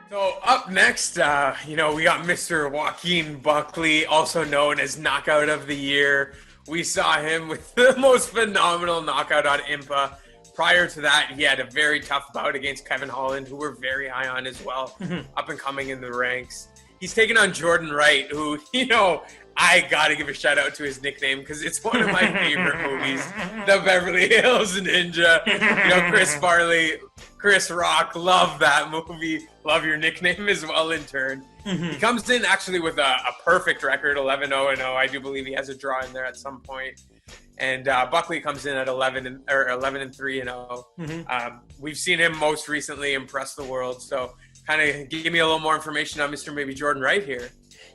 So up next, we got Mr. Joaquin Buckley, also known as Knockout of the Year. We saw him with the most phenomenal knockout on Impa. Prior to that, he had a very tough bout against Kevin Holland, who we're very high on as well, up and coming in the ranks. He's taking on Jordan Wright, who, I got to give a shout out to his nickname because it's one of my favorite movies, The Beverly Hills Ninja. Chris Farley, Chris Rock, love that movie. Love your nickname as well in turn. He comes in actually with a perfect record, 11-0-0. I do believe he has a draw in there at some point. And Buckley comes in at 11-3-0. We've seen him most recently impress the world. So kind of give me a little more information on Mr. Maybe Jordan Wright here.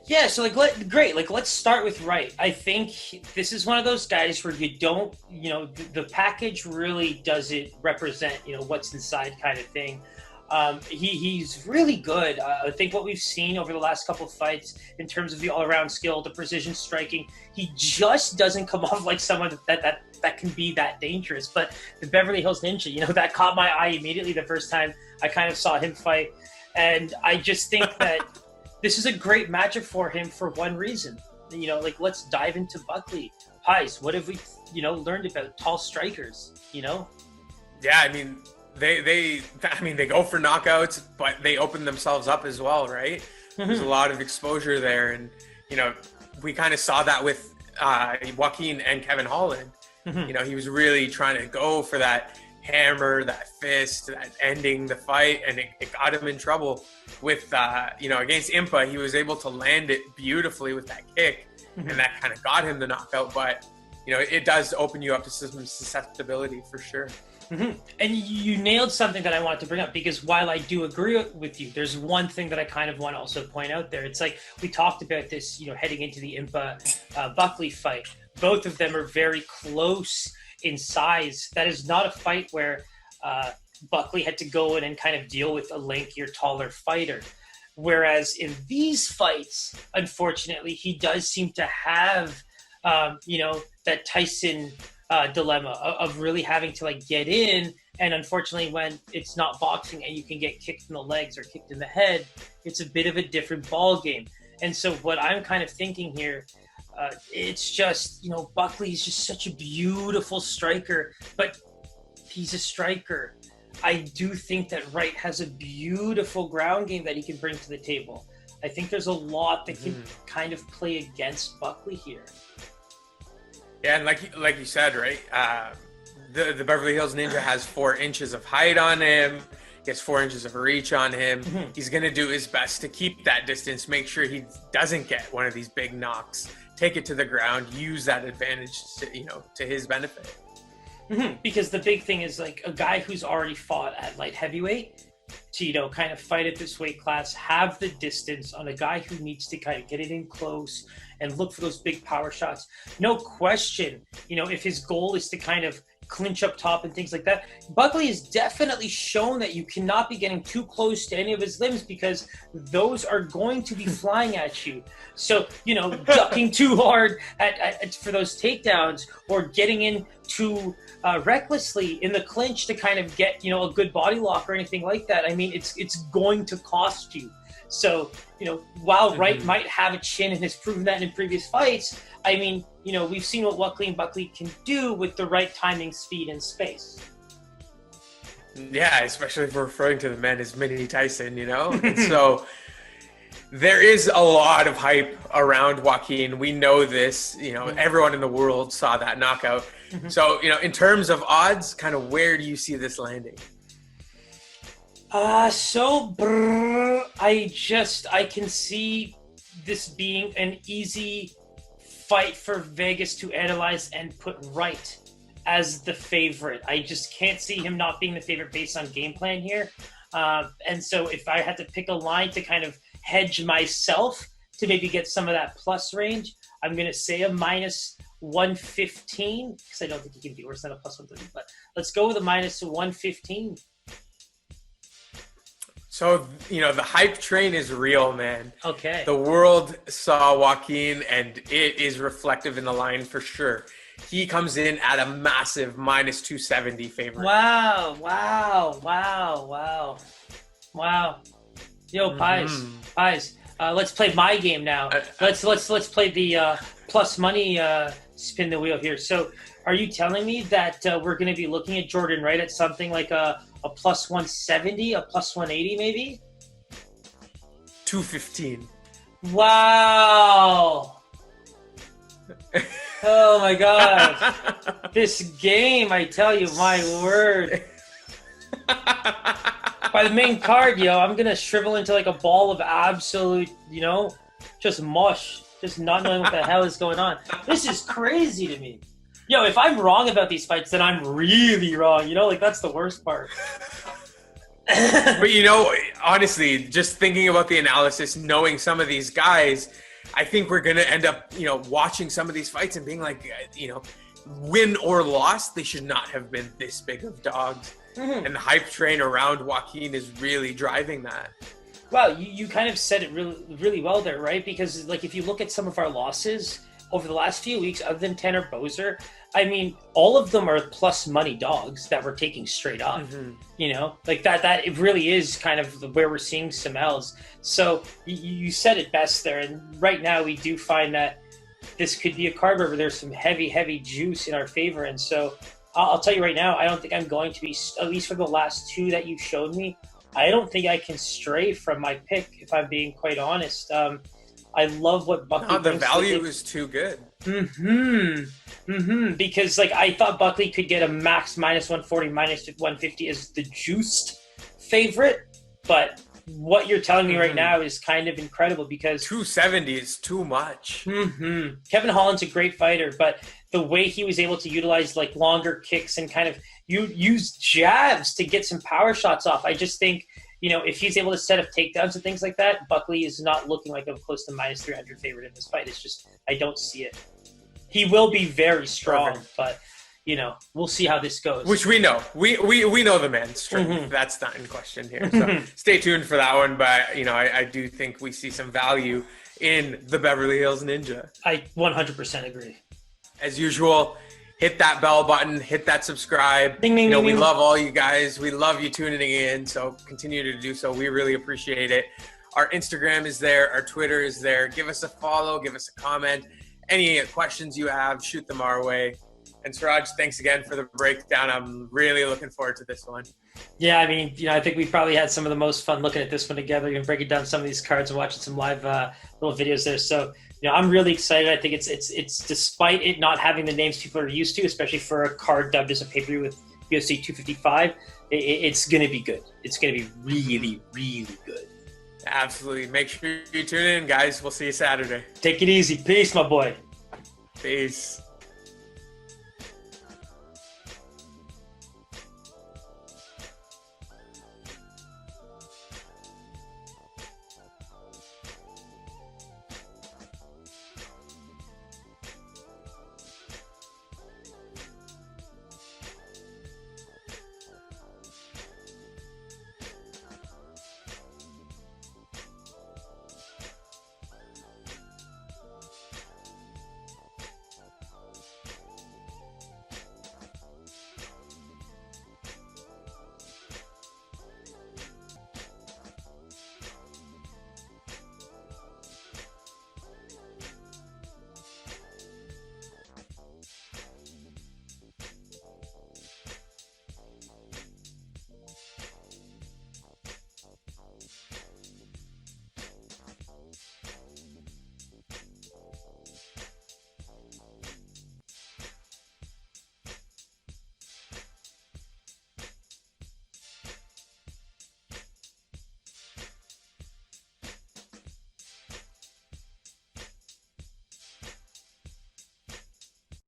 Yeah, so let's start with Wright. I think this is one of those guys where you don't, the package really doesn't represent, what's inside kind of thing. He's really good. I think what we've seen over the last couple of fights in terms of the all-around skill, the precision striking, he just doesn't come off like someone that can be that dangerous. But the Beverly Hills Ninja, that caught my eye immediately the first time I kind of saw him fight. And I just think that this is a great matchup for him for one reason. Let's dive into Buckley. Pies, what have we, learned about tall strikers, Yeah, I mean, they go for knockouts, but they open themselves up as well, right? There's a lot of exposure there. And, we kind of saw that with Joaquin and Kevin Holland. He was really trying to go for that hammer, that fist, that ending the fight, and it got him in trouble with against Impa. He was able to land it beautifully with that kick, and that kind of got him the knockout. But it does open you up to some susceptibility for sure. And you nailed something that I wanted to bring up, because while I do agree with you, there's one thing that I kind of want to also point out there. It's like we talked about this, heading into the Impa Buckley fight. Both of them are very close in size. That is not a fight where Buckley had to go in and kind of deal with a lankier, taller fighter. Whereas in these fights, unfortunately, he does seem to have, that Tyson dilemma of really having to get in. And unfortunately, when it's not boxing and you can get kicked in the legs or kicked in the head, it's a bit of a different ball game. And so what I'm kind of thinking here, it's just, Buckley's just such a beautiful striker, but he's a striker. I do think that Wright has a beautiful ground game that he can bring to the table. I think there's a lot that can kind of play against Buckley here. Yeah, and like you said, right? The Beverly Hills Ninja has 4 inches of height on him. He has 4 inches of reach on him. He's going to do his best to keep that distance, make sure he doesn't get one of these big knocks, take it to the ground, use that advantage to his benefit. Because the big thing is a guy who's already fought at light heavyweight to, kind of fight at this weight class, have the distance on a guy who needs to kind of get it in close and look for those big power shots. No question, if his goal is to kind of clinch up top and things like that, Buckley has definitely shown that you cannot be getting too close to any of his limbs, because those are going to be flying at you. So, ducking too hard for those takedowns, or getting in too recklessly in the clinch to kind of get, a good body lock or anything like that. I mean, it's going to cost you. So, while Wright might have a chin and has proven that in previous fights, I mean, we've seen what Joaquin Buckley can do with the right timing, speed, and space. Yeah, especially if we're referring to the man as Mini Tyson, And so there is a lot of hype around Joaquin. We know this, everyone in the world saw that knockout. So, in terms of odds, kind of where do you see this landing? I can see this being an easy fight for Vegas to analyze and put Wright as the favorite. I just can't see him not being the favorite based on game plan here. And so if I had to pick a line to kind of hedge myself to maybe get some of that plus range, I'm going to say a minus 115, because I don't think he can be worse than a plus 130, but let's go with a minus 115. So, the hype train is real, man. Okay. The world saw Joaquin, and it is reflective in the line for sure. He comes in at a massive minus 270 favorite. Wow. Yo, Pies. Let's play my game now. Let's play the plus money spin the wheel here. So, are you telling me that we're going to be looking at Jordan Wright at something like a plus 170, a plus 180, maybe? 215. Wow. Oh my God. This game, I tell you, my word. By the main card, yo, I'm going to shrivel into like a ball of absolute, just mush. Just not knowing what the hell is going on. This is crazy to me. Yo, if I'm wrong about these fights, then I'm really wrong. Like that's the worst part. But honestly, just thinking about the analysis, knowing some of these guys, I think we're going to end up, watching some of these fights and being like, win or loss, they should not have been this big of dogs. Mm-hmm. And the hype train around Joaquin is really driving that. Well, you kind of said it really, really well there, right? Because like if you look at some of our losses over the last few weeks, other than Tanner Boser, I mean, all of them are plus money dogs that we're taking straight up. Mm-hmm. Like that it really is kind of where we're seeing some L's. So you said it best there. And right now we do find that this could be a card where there's some heavy, heavy juice in our favor. And so I'll tell you right now, I don't think I'm going to be, at least for the last two that you've showed me, I don't think I can stray from my pick, if I'm being quite honest. I love what Buckley the value is too good. Because like I thought Buckley could get a max minus 140, minus 150 as the juiced favorite, but what you're telling me right now is kind of incredible because 270 is too much. Kevin Holland's a great fighter, but the way he was able to utilize like longer kicks and kind of use jabs to get some power shots off, I just think if he's able to set up takedowns and things like that, Buckley is not looking like a close to minus 300 favorite in this fight. It's just I don't see it. He will be very strong, but we'll see how this goes. Which we know. We know the man's strength. That's not in question here. So stay tuned for that one. But, I do think we see some value in the Beverly Hills Ninja. I 100% agree. As usual, hit that bell button, hit that subscribe. Ding, ding, ding, we ding. love all you guys. We love you tuning in. So continue to do so. We really appreciate it. Our Instagram is there. Our Twitter is there. Give us a follow. Give us a comment. Any questions you have, shoot them our way. And Siraj, thanks again for the breakdown. I'm really looking forward to this one. Yeah, I mean, I think we probably had some of the most fun looking at this one together and breaking down some of these cards and watching some live little videos there. So, I'm really excited. I think it's despite it not having the names people are used to, especially for a card dubbed as a pay-per-view with UFC 255, it's going to be good. It's going to be really, really good. Absolutely. Make sure you tune in, guys. We'll see you Saturday. Take it easy. Peace, my boy. Peace.